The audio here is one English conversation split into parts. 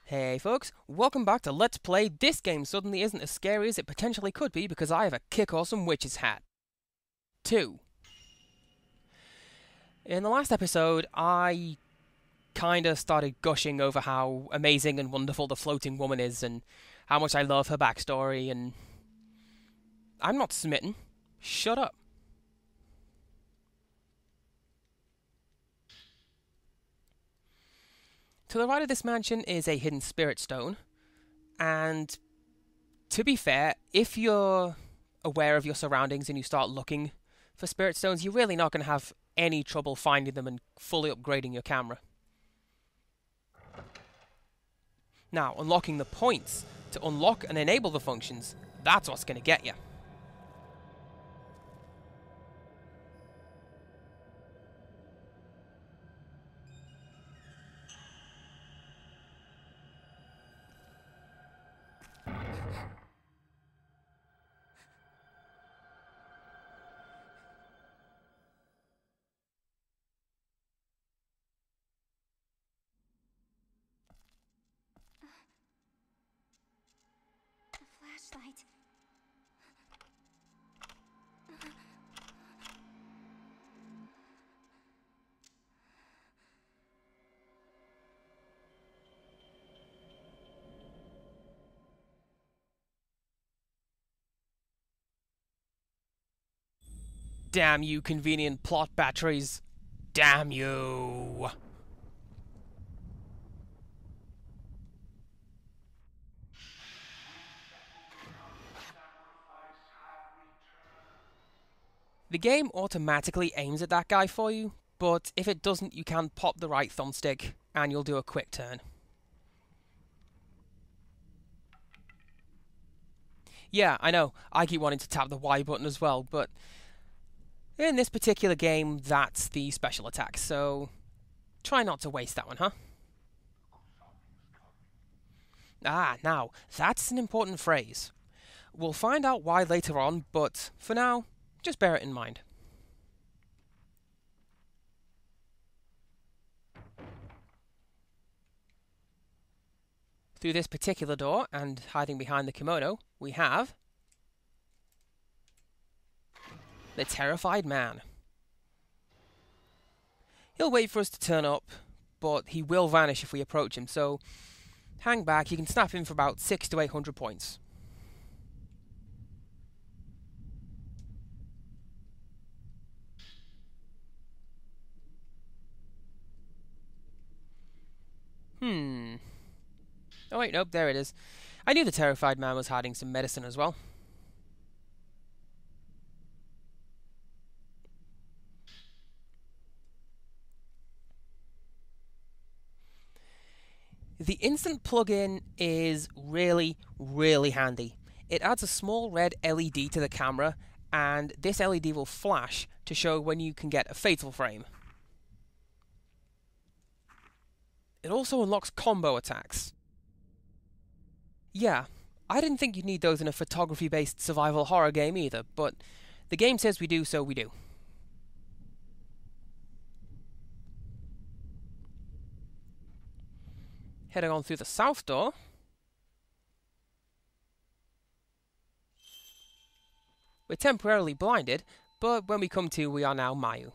Hey folks, welcome back to Let's Play. This game suddenly isn't as scary as it potentially could be because I have a kick-awesome witch's hat. 2. In the last episode, I kinda started gushing over how amazing and wonderful the floating woman is and how much I love her backstory, and I'm not smitten. Shut up. To the right of this mansion is a hidden spirit stone, and to be fair, if you're aware of your surroundings and you start looking for spirit stones, you're really not going to have any trouble finding them and fully upgrading your camera. Now, unlocking the points to unlock and enable the functions, that's what's going to get you. A flashlight. Damn you, convenient plot batteries. Damn you. The game automatically aims at that guy for you, but if it doesn't, you can pop the right thumbstick and you'll do a quick turn. Yeah, I know, I keep wanting to tap the Y button as well, but in this particular game, that's the special attack, so try not to waste that one, huh? Ah, now, that's an important phrase. We'll find out why later on, but for now, just bear it in mind. Through this particular door, and hiding behind the kimono, we have the terrified man. He'll wait for us to turn up, but he will vanish if we approach him, so hang back, you can snap him for about 600 to 800 points. Oh wait, nope, there it is. I knew the terrified man was hiding some medicine as well. The instant plug-in is really, really handy. It adds a small red LED to the camera, and this LED will flash to show when you can get a fatal frame. It also unlocks combo attacks. Yeah, I didn't think you'd need those in a photography-based survival horror game either, but the game says we do, so we do. Heading on through the south door. We're temporarily blinded, but when we come to, we are now Mayu.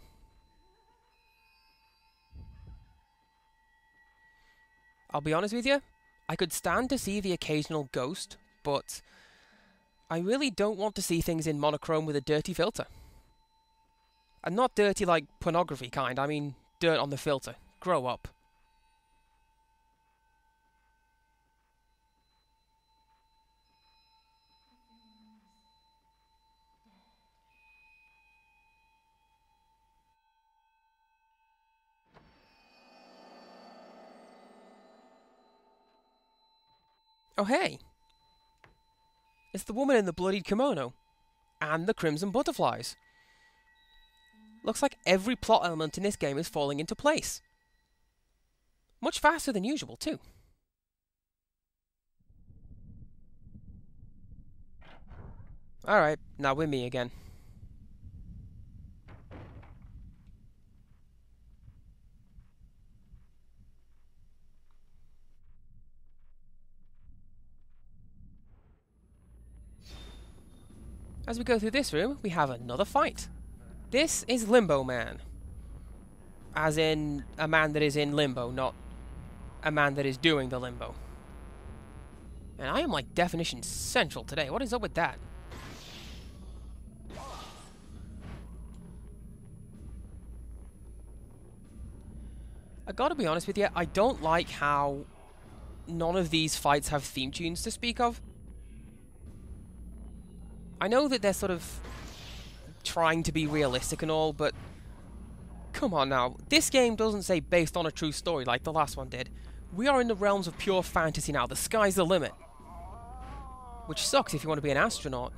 I'll be honest with you, I could stand to see the occasional ghost, but I really don't want to see things in monochrome with a dirty filter. And not dirty like pornography kind, I mean dirt on the filter. Grow up. Oh hey! It's the woman in the bloodied kimono. And the crimson butterflies. Looks like every plot element in this game is falling into place. Much faster than usual, too. Alright, now we're me again. As we go through this room, we have another fight. This is Limbo Man. As in, a man that is in limbo, not a man that is doing the limbo. And I am like definition central today. What is up with that? I gotta be honest with you, I don't like how none of these fights have theme tunes to speak of. I know that they're sort of trying to be realistic and all, but come on now. This game doesn't say based on a true story like the last one did. We are in the realms of pure fantasy now. The sky's the limit. Which sucks if you want to be an astronaut.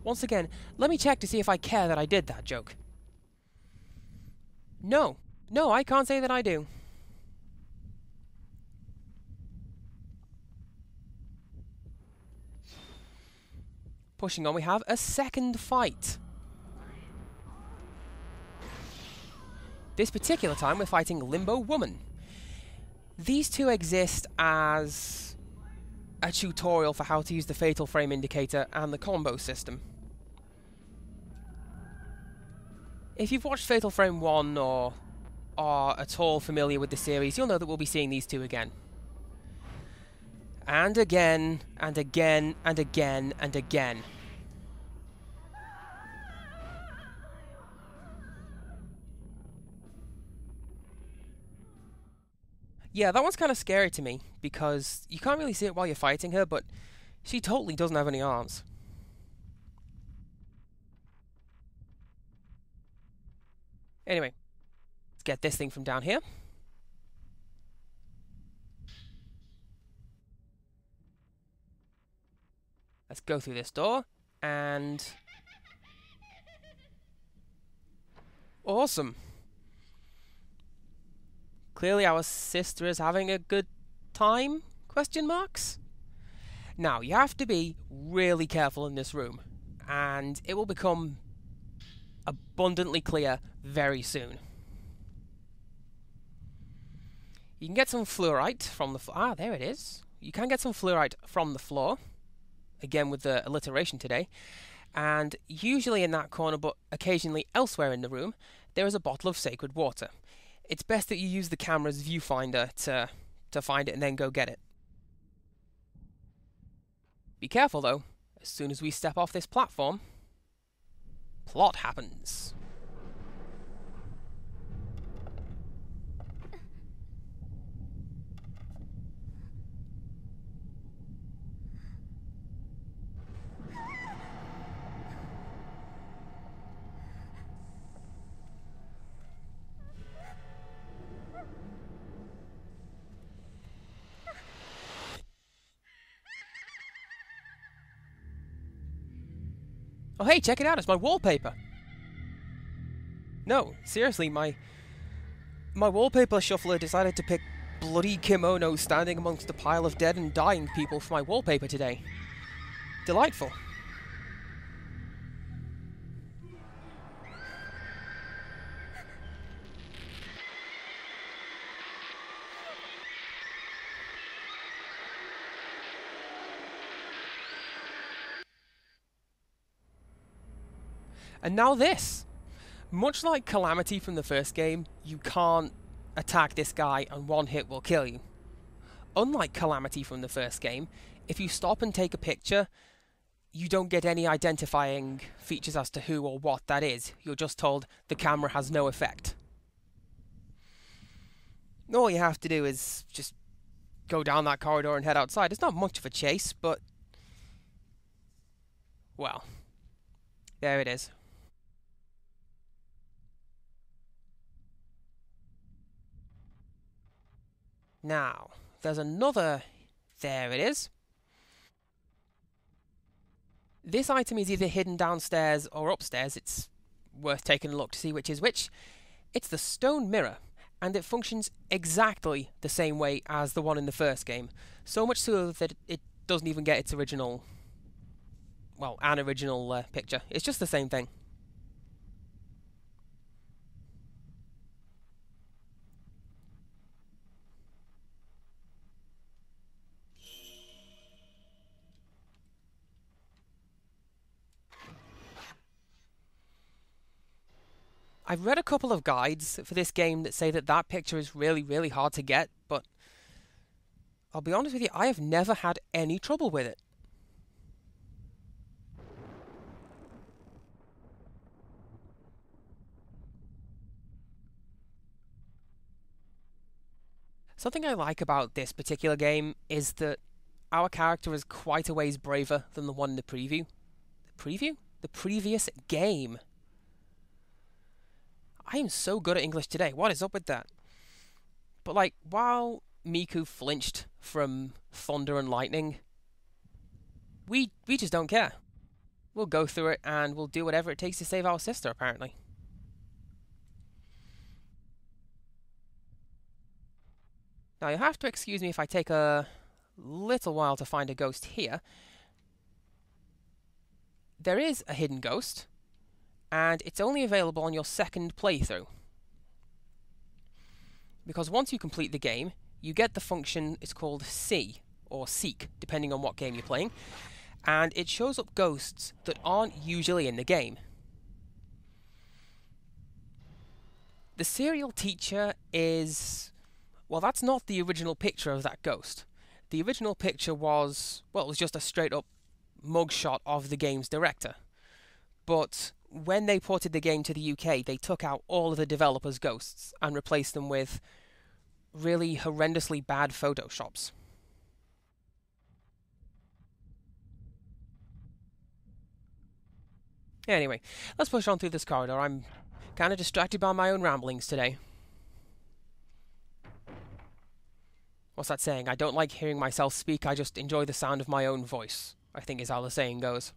Once again, let me check to see if I care that I did that joke. No. No, I can't say that I do. Pushing on, we have a second fight. This particular time, we're fighting Limbo Woman. These two exist as a tutorial for how to use the Fatal Frame indicator and the combo system. If you've watched Fatal Frame 1 or are at all familiar with the series, you'll know that we'll be seeing these two again. And again, and again, and again, and again. Yeah, that one's kind of scary to me, because you can't really see it while you're fighting her, but she totally doesn't have any arms. Anyway, let's get this thing from down here. Let's go through this door, and... awesome. Clearly our sister is having a good time? Question marks? Now, you have to be really careful in this room, and it will become abundantly clear very soon. You can get some fluorite from the floor. Ah, there it is. You can get some fluorite from the floor. Again, with the alliteration today. And usually in that corner, but occasionally elsewhere in the room, there is a bottle of sacred water. It's best that you use the camera's viewfinder to find it and then go get it. Be careful though, as soon as we step off this platform, plot happens. Oh hey, check it out, it's my wallpaper! No, seriously, my wallpaper shuffler decided to pick bloody kimono standing amongst a pile of dead and dying people for my wallpaper today. Delightful. And now this! Much like Calamity from the first game, you can't attack this guy and one hit will kill you. Unlike Calamity from the first game, if you stop and take a picture, you don't get any identifying features as to who or what that is. You're just told the camera has no effect. All you have to do is just go down that corridor and head outside. It's not much of a chase, but... well, there it is. Now, there's another... there it is. This item is either hidden downstairs or upstairs. It's worth taking a look to see which is which. It's the stone mirror, and it functions exactly the same way as the one in the first game. So much so that it doesn't even get its original... well, an original picture. It's just the same thing. I've read a couple of guides for this game that say that that picture is really, really hard to get, but I'll be honest with you, I have never had any trouble with it. Something I like about this particular game is that our character is quite a ways braver than the one in the preview. The preview? The previous game. I am so good at English today. What is up with that? But like, while Miku flinched from thunder and lightning, we just don't care. We'll go through it and we'll do whatever it takes to save our sister, apparently. Now, you'll have to excuse me if I take a little while to find a ghost here. There is a hidden ghost, and it's only available on your second playthrough. Because once you complete the game, you get the function, it's called See, or Seek, depending on what game you're playing, and it shows up ghosts that aren't usually in the game. The serial teacher is... well, that's not the original picture of that ghost. The original picture was, well, it was just a straight-up mugshot of the game's director. But when they ported the game to the UK, they took out all of the developers' ghosts and replaced them with really horrendously bad photoshops. Anyway, let's push on through this corridor. I'm kind of distracted by my own ramblings today. What's that saying? I don't like hearing myself speak, I just enjoy the sound of my own voice, I think is how the saying goes.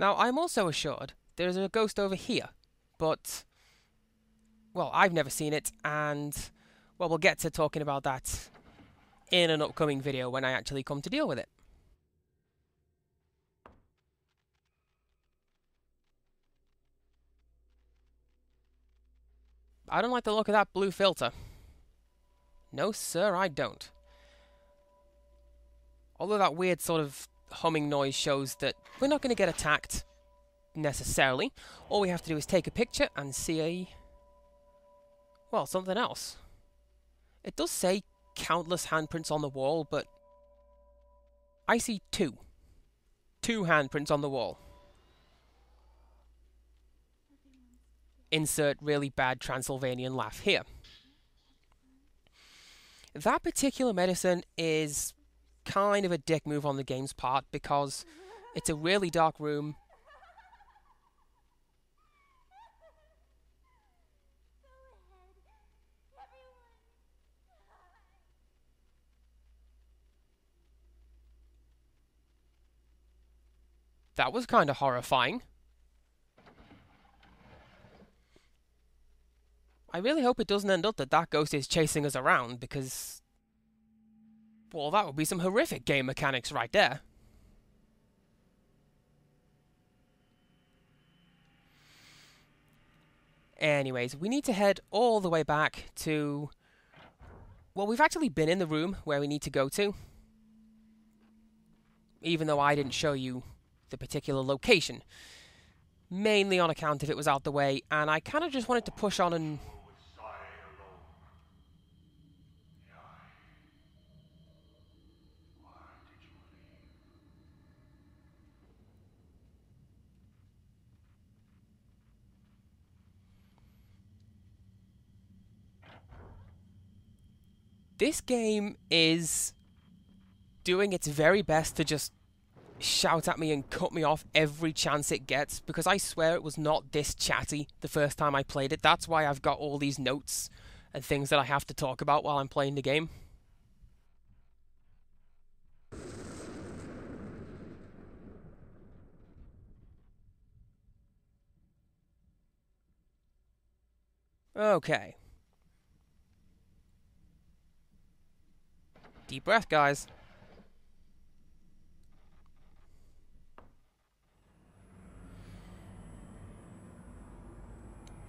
Now, I'm also assured there's a ghost over here, but, well, I've never seen it, and, well, we'll get to talking about that in an upcoming video when I actually come to deal with it. I don't like the look of that blue filter. No, sir, I don't. Although that weird sort of humming noise shows that we're not going to get attacked necessarily. All we have to do is take a picture and see well, something else. It does say countless handprints on the wall, but I see two. Two handprints on the wall. Insert really bad Transylvanian laugh here. That particular medicine is kind of a dick move on the game's part because it's a really dark room. That was kind of horrifying. I really hope it doesn't end up that that ghost is chasing us around because, well, that would be some horrific game mechanics right there. Anyways, we need to head all the way back to... well, we've actually been in the room where we need to go to. Even though I didn't show you the particular location. Mainly on account of it was out the way, and I kind of just wanted to push on and... This game is doing its very best to just shout at me and cut me off every chance it gets, because I swear it was not this chatty the first time I played it. That's why I've got all these notes and things that I have to talk about while I'm playing the game. Okay. Deep breath, guys.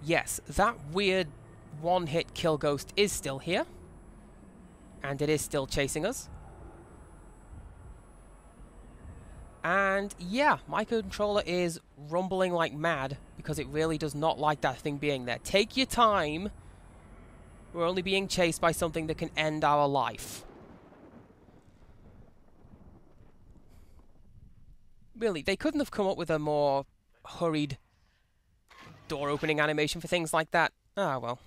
Yes, that weird one-hit kill ghost is still here. And it is still chasing us. And yeah, my controller is rumbling like mad because it really does not like that thing being there. Take your time. We're only being chased by something that can end our life. Really, they couldn't have come up with a more hurried door opening animation for things like that. Ah, well.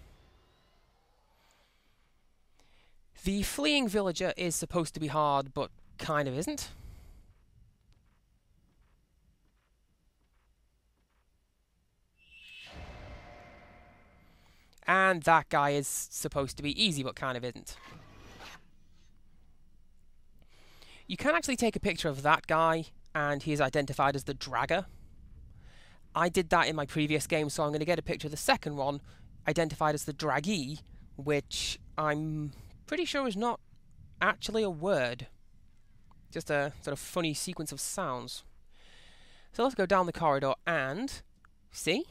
The fleeing villager is supposed to be hard, but kind of isn't. And that guy is supposed to be easy, but kind of isn't. You can actually take a picture of that guy, and he is identified as the Dragger. I did that in my previous game, so I'm going to get a picture of the second one, identified as the Draggy, which I'm pretty sure is not actually a word. Just a sort of funny sequence of sounds. So let's go down the corridor and... see?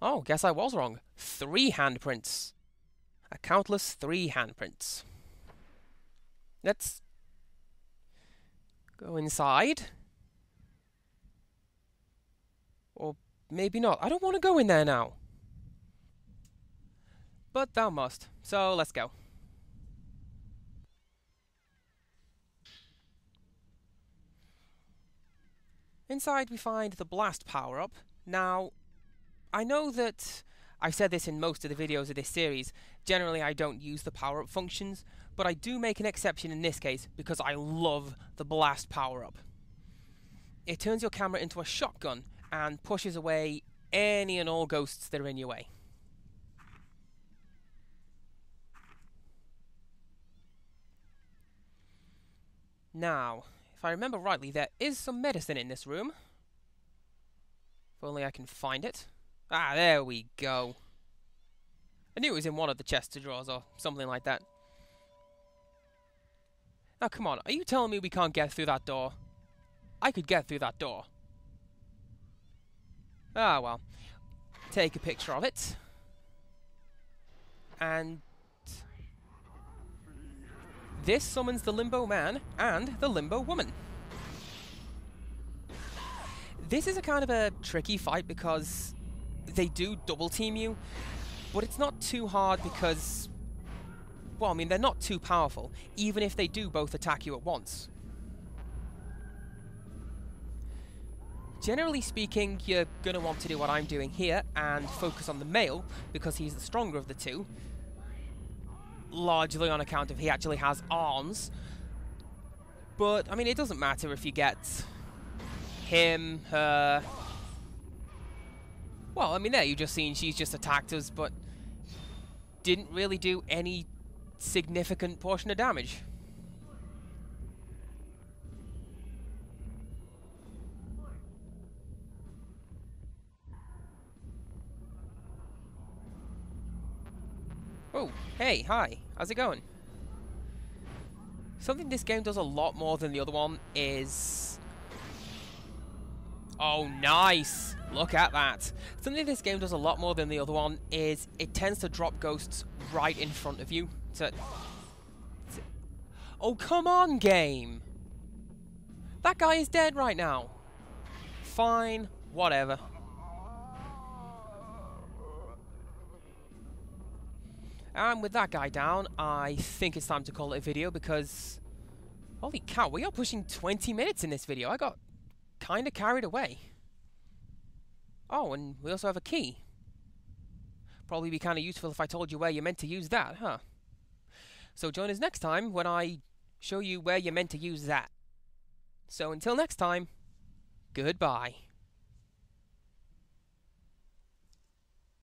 Oh, guess I was wrong. 3 handprints. A countless 3 handprints. Let's go inside. Or maybe not. I don't want to go in there now. But thou must. So let's go. Inside we find the blast power-up. Now, I know that I've said this in most of the videos of this series. Generally, I don't use the power-up functions, but I do make an exception in this case because I love the blast power-up. It turns your camera into a shotgun and pushes away any and all ghosts that are in your way. Now, if I remember rightly, there is some medicine in this room. If only I can find it. Ah, there we go. I knew it was in one of the chests of drawers or something like that. Now, come on. Are you telling me we can't get through that door? I could get through that door. Ah, well. Take a picture of it. And... this summons the Limbo Man and the Limbo Woman. This is a kind of a tricky fight because they do double team you, but it's not too hard because, well, I mean, they're not too powerful, even if they do both attack you at once. Generally speaking, you're going to want to do what I'm doing here and focus on the male because he's the stronger of the two, largely on account of he actually has arms. But, I mean, it doesn't matter if you get him, her... well, I mean, there, you just seen she's just attacked us, but didn't really do any significant portion of damage. Oh, hey, hi, how's it going? Something this game does a lot more than the other one is... oh, nice! Look at that. Something this game does a lot more than the other one is it tends to drop ghosts right in front of you. Oh, come on, game! That guy is dead right now. Fine, whatever. And with that guy down, I think it's time to call it a video because... holy cow, we are pushing 20 minutes in this video. I got kind of carried away. Oh, and we also have a key. Probably be kind of useful if I told you where you're meant to use that, huh? So join us next time when I show you where you're meant to use that. So until next time, goodbye.